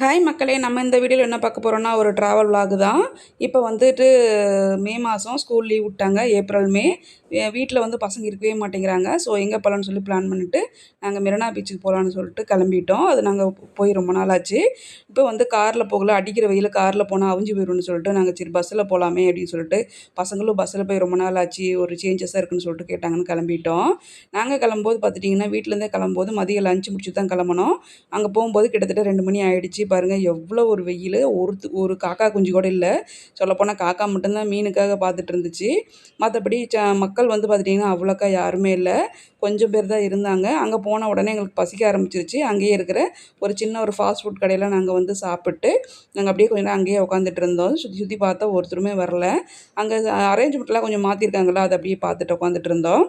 Hi மக்களே! நம்ம இந்த வீடியோல என்ன பார்க்க போறோம்னா, ஒரு ட்ராவல் விளாக் தான். இப்போ வந்துட்டு மே மாதம் ஸ்கூல் லீவ் விட்டாங்க. ஏப்ரல், மே. வீட்ல வந்து பசங்க இருக்கவே மாட்டேங்கிறாங்க. ஸோ எங்கே போலான்னு சொல்லி பிளான் பண்ணிட்டு, நாங்க மெரினா பீச்சுக்கு போலான்னு சொல்லிட்டு கிளம்பிட்டோம். அது நாங்க போய் ரொம்ப நாள் ஆச்சு. இப்போ வந்து கார்ல போகல, அடிக்கிற வெயில்ல கார்ல போனா அவிஞ்சு போயிரும்னு சொல்லிட்டு, நாங்க சரி பஸ்ஸில போலாமே அப்படின்னு சொல்லிட்டு, பசங்களும் பஸ்ஸில போய் ரொம்ப நாள் ஆச்சு, ஒரு சேஞ்சஸாக இருக்குன்னு சொல்லிட்டு கேட்டாங்கன்னு கிளம்பிட்டோம். நாங்க கிளம்பும்போது பார்த்துட்டிங்கன்னா, வீட்லேருந்தே கிளம்பும்போது மதியம் லஞ்ச் முடிச்சு தான் கிளம்புனோம். அங்க போகும்போது கிட்டத்தட்ட 2 மணி ஆயிடுச்சு. பாருங்க எவ்வளோ ஒரு வெயிலு. ஒரு காக்கா குஞ்சு கூட இல்ல. சொல்லப்போனா காக்கா மட்டும் தான் மீனுக்காக பார்த்துட்டு இருந்துச்சு. மத்தபடி மக்கள் வந்து பார்த்துட்டிங்கன்னா, அவ்வளோக்கா யாருமே இல்ல. கொஞ்சம் பேர் தான் இருந்தாங்க. அங்க போன உடனே எங்களுக்கு பசிக்க ஆரம்பிச்சுருச்சு. அங்கேயே இருக்கிற ஒரு சின்ன ஒரு ஃபாஸ்ட் ஃபுட் கடையில நாங்க வந்து சாப்பிட்டு, நாங்க அப்படியே கொஞ்ச நேரம் அங்கேயே உட்காந்துட்டு இருந்தோம். சுத்தி சுத்தி பார்த்தா ஒருத்தருமே வரல. அங்க அரேஞ்ச்மெண்ட்லாம் கொஞ்சம் மாத்திருக்காங்கல்ல, அத அப்படியே பார்த்துட்டு உட்காந்துட்டு இருந்தோம்.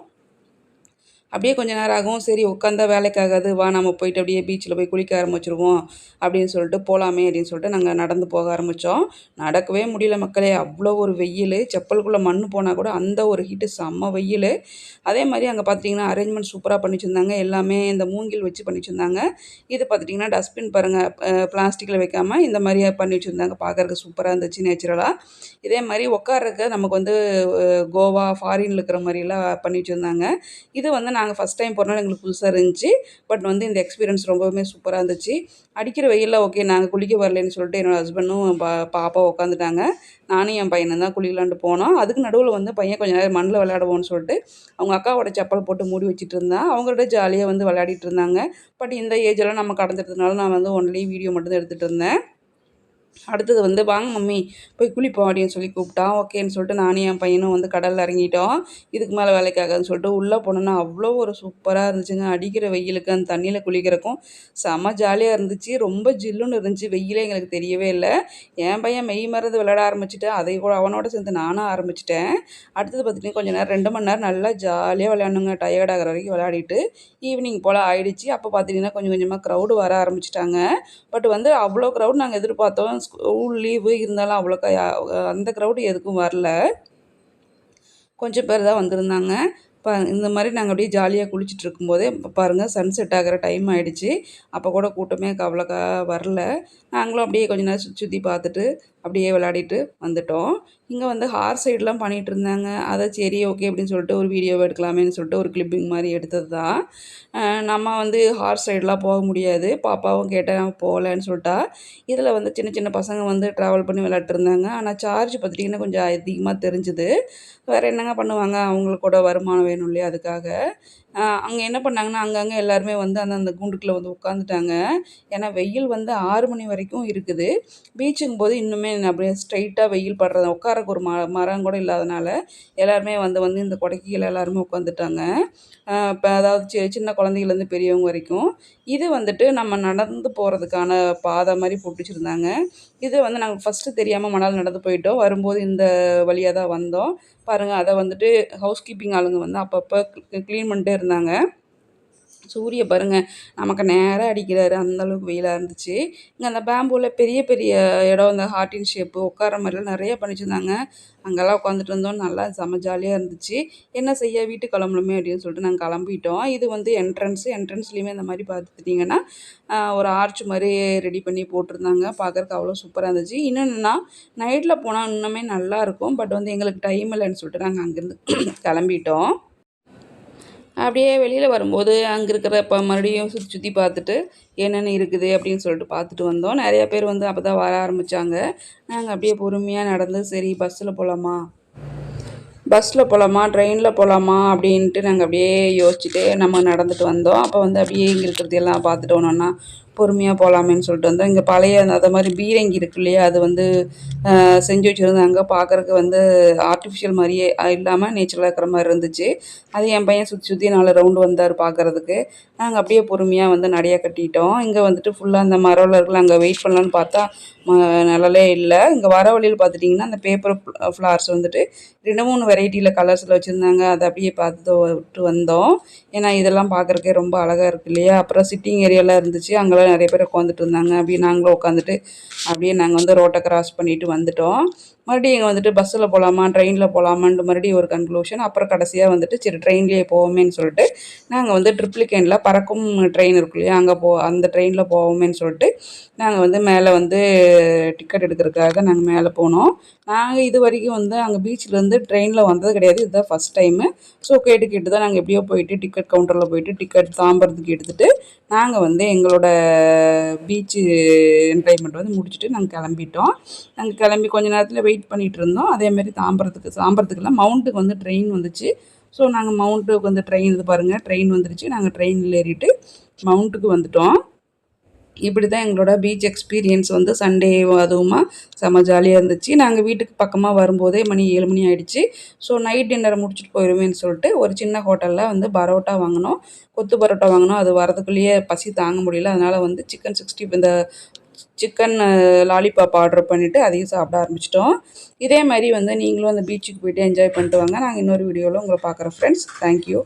அப்படியே கொஞ்ச நேரம் ஆகும். சரி உட்காந்தா வேலைக்கு ஆகாது. வா நம்ம போயிட்டு அப்படியே பீச்சில போய் குளிக்க ஆரம்பிச்சுருவோம். அப்படின்னு சொல்லிட்டு போலாமே அப்படின்னு சொல்லிட்டு நாங்க நடந்து போக ஆரம்பிச்சோம். நடக்கவே முடியல மக்களே! அவ்வளோ ஒரு வெயிலு. செப்பலுக்குள்ள மண்ணு போனா கூட அந்த ஒரு ஹீட்டு செம்ம வெயிலு. அதே மாரி அங்க பார்த்துட்டிங்கன்னா, அரேஞ்ச்மெண்ட் சூப்பரா பண்ணி வச்சிருந்தாங்க. எல்லாமே இந்த மூங்கில் வச்சு பண்ணி வச்சிருந்தாங்க. இது பார்த்துட்டிங்கன்னா, டஸ்ட்பின் பாருங்க பிளாஸ்டிக்ல வைக்காம இந்த மாரியே பண்ணி வச்சிருந்தாங்க. பார்க்கறக்கு சூப்பரா இருந்துச்சு நேச்சுரலா. இதே மாரி உட்கார்றக்கு நமக்கு வந்து கோவா, ஃபாரின்ல இருக்கிற மாரிலாம் பண்ணி வச்சிருந்தாங்க. இது வந்து நாங்க ஃபர்ஸ்ட் டைம் போறனால எங்களுக்கு புதுசா இருந்துச்சு. பட் வந்து இந்த எக்ஸ்பீரியன்ஸ் ரொம்பவுமே சூப்பரா இருந்துச்சு. அடிக்கிற வெயில்ல ஓகே நாங்க குளிக்க வரலன்னு சொல்லிட்டு என்னோட ஹஸ்பண்டும் பாப்பாவும் உட்காந்துட்டாங்க. நானும் என் பையனும் தான் குளிக்கலான்ட்டு போனோம். அதுக்கு நடுவுல வந்து பையன் கொஞ்ச நேரம் மண்ணுல விளையாடுவோம்ன்னு சொல்லிட்டு, அவங்க அக்காவோட செப்பல் போட்டு மூடி வச்சுட்டு இருந்தான். அவங்களோட ஜாலியா வந்து விளையாடிட்டு இருந்தாங்க. பட் இந்த ஏஜெல்லாம் நம்ம கடந்துட்டதுனால நான் வந்து ஒன்லி வீடியோ மட்டும் தான் எடுத்துட்டு இருந்தேன். அடுத்தது வந்து, "வாங்க மம்மி போய் குளிப்போம்" அப்படின்னு சொல்லி கூப்பிட்டான். ஓகேன்னு சொல்லிட்டு நானும் என் பையனும் வந்து கடல்ல இறங்கிட்டோம். இதுக்கு மேலே வேலைக்கு ஆகாதுன்னு சொல்லிட்டு உள்ளே போனோன்னா, அவ்வளோ ஒரு சூப்பரா இருந்துச்சுங்க. அடிக்கிற வெயிலுக்கு அந்த தண்ணியில குளிக்கிறக்கும் செம ஜாலியா இருந்துச்சு. ரொம்ப ஜில்லுன்னு இருந்துச்சு. வெயிலே எங்களுக்கு தெரியவே இல்ல. என் பையன் மெய் மறந்து விளையாட ஆரம்பிச்சுட்டான். அதை கூட அவனோட சேர்ந்து நானும் ஆரம்பிச்சுட்டேன். அடுத்தது பார்த்துட்டீங்கன்னா, கொஞ்ச நேரம் 2 மணி நேரம் நல்லா ஜாலியா விளையாடணுங்க. டயர்ட் ஆகுற வரைக்கும் விளையாடிட்டு, ஈவினிங் போல ஆயிடுச்சு. அப்போ பார்த்தீங்கன்னா, கொஞ்சம் கொஞ்சமா க்ரவுடு வர ஆரம்பிச்சுட்டாங்க. பட் வந்து அவ்வளோ க்ரவுட் நாங்க எதிர்பார்த்தோம். ஸ்கூல் லீவு இருந்தாலும் அவ்வளோக்கா அந்த க்ரௌடு எதுக்கும் வரல. கொஞ்சம் பேர் தான் வந்திருந்தாங்க. இந்த மாரி நாங்க அப்படியே ஜாலியா குளிச்சுட்டு இருக்கும்போதே பாருங்க சன்செட் ஆகுற டைம் ஆயிடுச்சு. அப்போ கூட கூட்டமே அவ்வளோக்கா வரல. நாங்களும் அப்படியே கொஞ்ச நேரம் சுத்தி சுத்தி பார்த்துட்டு, அப்படியே விளையாடிட்டு வந்துட்டோம். இங்க வந்து ஹார்ஸ் ரைட்லாம் பண்ணிட்டுருந்தாங்க. அத சரி ஓகே அப்படின்னு சொல்லிட்டு ஒரு வீடியோவ எடுக்கலாமேன்னு சொல்லிட்டு ஒரு கிளிப்பிங் மாரி எடுத்தது தான். நம்ம வந்து ஹார்ஸ் ரைட்லாம் போக முடியாது. பாப்பாவும் கேட்டா போகலன்னு சொல்லிட்டா. இதில வந்து சின்ன சின்ன பசங்க வந்து ட்ராவல் பண்ணி விளையாட்டுருந்தாங்க. ஆனா சார்ஜ் பார்த்துட்டிங்கன்னா கொஞ்சம் அதிகமா தெரிஞ்சுது. வேற என்னங்க பண்ணுவாங்க? அவங்களுக்கு கூட வருமானம் வேணும் இல்லையா? அதுக்காக. அங்க என்ன பண்ணாங்கன்னா, அங்கங்க எல்லாருமே வந்து அந்தந்த கூண்டுக்குள்ள வந்து உட்காந்துட்டாங்க. ஏன்னா வெயில் வந்து 6 மணி வரைக்கும் இருக்குது. பீச்சுங்கும்போது இன்னுமே அப்படியே ஸ்ட்ரெயிட்டா வெயில் படுறது உட்காரக்கு ஒரு மரம் கூட இல்லாதனால, எல்லாருமே வந்து வந்து இந்த கொடைக்கு கீழ எல்லாருமே உட்காந்துட்டாங்க. இப்ப அதாவது சின்ன குழந்தைங்கள்லேருந்து பெரியவங்க வரைக்கும். இது வந்துட்டு நம்ம நடந்து போறதுக்கான பாதை மாரி போட்டு வச்சிருந்தாங்க. இது வந்து நாங்க ஃபர்ஸ்ட்டு தெரியாம மணால் நடந்து போயிட்டோம். வரும்போது இந்த வழியா தான் வந்தோம். பாருங்க அத வந்துட்டு ஹவுஸ் கீப்பிங் ஆளுங்க வந்து அப்பப்ப கிளீன் பண்ணிட்டே இருந்தாங்க. சூரிய பாருங்க நமக்கு நேரா அடிக்கிறாரு. அந்த அளவுக்கு வெயிலா இருந்துச்சு. இங்க அந்த பேம்பூல பெரிய பெரிய இடம் இந்த ஹார்ட்டின் ஷேப்பு உட்கார மாரிலாம் நெறைய பண்ணி வச்சிருந்தாங்க. அங்கெல்லாம் உட்காந்துட்டு இருந்தோம். நல்லா செம ஜாலியா இருந்துச்சு. என்ன செய்ய வீட்டுக்கு கிளம்பணுமே அப்படின்னு சொல்லிட்டு நாங்க கிளம்பிட்டோம். இது வந்து என்ட்ரன்ஸ்லயுமே இந்த மாரி பார்த்துக்கிட்டிங்கன்னா, ஒரு ஆர்ச் மாரி ரெடி பண்ணி போட்டிருந்தாங்க. பார்க்கறக்கு அவ்வளோ சூப்பரா இருந்துச்சு. இன்னொன்னுன்னா, நைட்ல போனா இன்னுமே நல்லாயிருக்கும். பட் வந்து எங்களுக்கு டைம் இல்லன்னு சொல்லிட்டு நாங்க அங்கேருந்து கிளம்பிட்டோம். அப்படியே வெளியில வரும்போது, அங்க இருக்கிற மறுபடியும் சுத்தி சுத்தி பார்த்துட்டு, என்னென்ன இருக்குது அப்படின்னு சொல்லிட்டு பார்த்துட்டு வந்தோம். நெறைய பேர் வந்து அப்பதான் வர ஆரம்பிச்சாங்க. நாங்க அப்படியே பொறுமையா நடந்து, சரி பஸ்ல போலாமா, ட்ரெயின்ல போலாமா அப்படின்ட்டு நாங்க அப்படியே யோசிச்சுட்டே நம்ம நடந்துட்டு வந்தோம். அப்போ வந்து அப்படியே இங்க இருக்கிறது எல்லாம் பார்த்துட்டு ஒன்னொன்னா பொறுமையா போலாமேன்னு சொல்லிட்டு வந்தோம். இங்க பழைய அது மாரி பீரங்கி இருக்கு இல்லையா? அது வந்து செஞ்சு வச்சிருந்தாங்க. பார்க்கறக்கு வந்து ஆர்ட்டிஃபிஷியல் மாரியே இல்லாம நேச்சுரலா இருக்கிற மாரி இருந்துச்சு. அது என் பையன் சுத்தி சுத்தி 4 ரவுண்டு வந்தாரு பார்க்கறதுக்கு. நாங்க அப்படியே பொறுமையா வந்து நடைய கட்டிட்டோம். இங்க வந்துட்டு ஃபுல்லா அந்த மரம்லாம் இருக்குல்ல, அங்க வெயிட் பண்ணலான்னு பார்த்தா ம நிழலே இல்ல. இங்க வர வழியில பார்த்துட்டிங்கன்னா, அந்த பேப்பர் ஃப்ளார்ஸ் வந்துட்டு 2, 3 வெரைட்டில கலர்ஸ்ல வச்சிருந்தாங்க. அத அப்படியே பார்த்துட்டு விட்டு வந்தோம். ஏன்னா இதெல்லாம் பார்க்கறக்கே ரொம்ப அழகா இருக்கு இல்லையா? அப்புறம் சிட்டிங் ஏரியாலாம் இருந்துச்சு. அங்கலாம் ரோட்டில் நிறைய பேர் உட்காந்துட்டு இருந்தாங்க. அப்படியே நாங்களும் உட்காந்துட்டு அப்படியே நாங்கள் வந்து ரோட்டை கிராஸ் பண்ணிவிட்டு வந்துட்டோம். மறுபடியும் இங்கே வந்துட்டு பஸ்ஸில் போகலாமா ட்ரெயினில் போகலாமான்ட்டு மறுபடியும் ஒரு கன்க்ளூஷன். அப்புறம் கடைசியாக வந்துட்டு சரி ட்ரெயின்லேயே போவோமேன்னு சொல்லிட்டு நாங்கள் வந்து ட்ரிப்ளிகேனில் பறக்கும் ட்ரெயின் இருக்கு இல்லையா, அங்கே அந்த ட்ரெயினில் போவோமேன்னு சொல்லிட்டு நாங்கள் வந்து மேலே வந்து டிக்கெட் எடுக்கிறதுக்காக நாங்கள் மேலே போனோம். நாங்கள் இது வரைக்கும் வந்து அங்கே பீச்சிலேருந்து ட்ரெயினில் வந்தது கிடையாது. இதுதான் ஃபஸ்ட் டைமு. ஸோ கேட்டு தான் நாங்கள் எப்படியோ போயிட்டு டிக்கெட் கவுண்டரில் போயிட்டு டிக்கெட் தாம்பரத்துக்கு எடுத்துகிட்டு நாங்கள் வந்து எங்களோட பீச்சு என்டர்டைன்மெண்ட் வந்து முடிச்சுட்டு நாங்கள் கிளம்பிட்டோம். நாங்கள் கிளம்பி கொஞ்ச நேரத்தில் வெயிட் பண்ணிகிட்டு இருந்தோம். அதேமாதிரி தாம்பரத்துக்குலாம் மவுண்ட்டுக்கு வந்து ட்ரெயின் வந்துச்சு. ஸோ நாங்கள் மவுண்ட்டுக்கு வந்து ட்ரெயின் இது பாருங்கள் ட்ரெயின் வந்துருச்சு. நாங்கள் ட்ரெயினில் ஏறிட்டு மவுண்ட்டுக்கு வந்துட்டோம். இப்படி தான் எங்களோட பீச் எக்ஸ்பீரியன்ஸ் வந்து சண்டே அதுவுமா செம்ம ஜாலியாக இருந்துச்சு. நாங்கள் வீட்டுக்கு பக்கமாக வரும்போதே மணி 7 மணி ஆகிடுச்சு. ஸோ நைட் டின்னரை முடிச்சுட்டு போயிடுவேன்னு சொல்லிட்டு ஒரு சின்ன ஹோட்டலில் வந்து பரோட்டா வாங்கினோம். கொத்து பரோட்டா வாங்கினோம். அது வரதுக்குள்ளேயே பசி தாங்க முடியல. அதனால் வந்து சிக்கன் லாலிபாப் ஆர்டர் பண்ணிவிட்டு அதையும் சாப்பிட ஆரம்பிச்சிட்டோம். இதே மாதிரி வந்து நீங்களும் அந்த பீச்சுக்கு போய்ட்டு என்ஜாய் பண்ணிட்டு வாங்க. நாங்கள் இன்னொரு வீடியோவில் உங்களை பார்க்குறோம் ஃப்ரெண்ட்ஸ். தேங்க்யூ.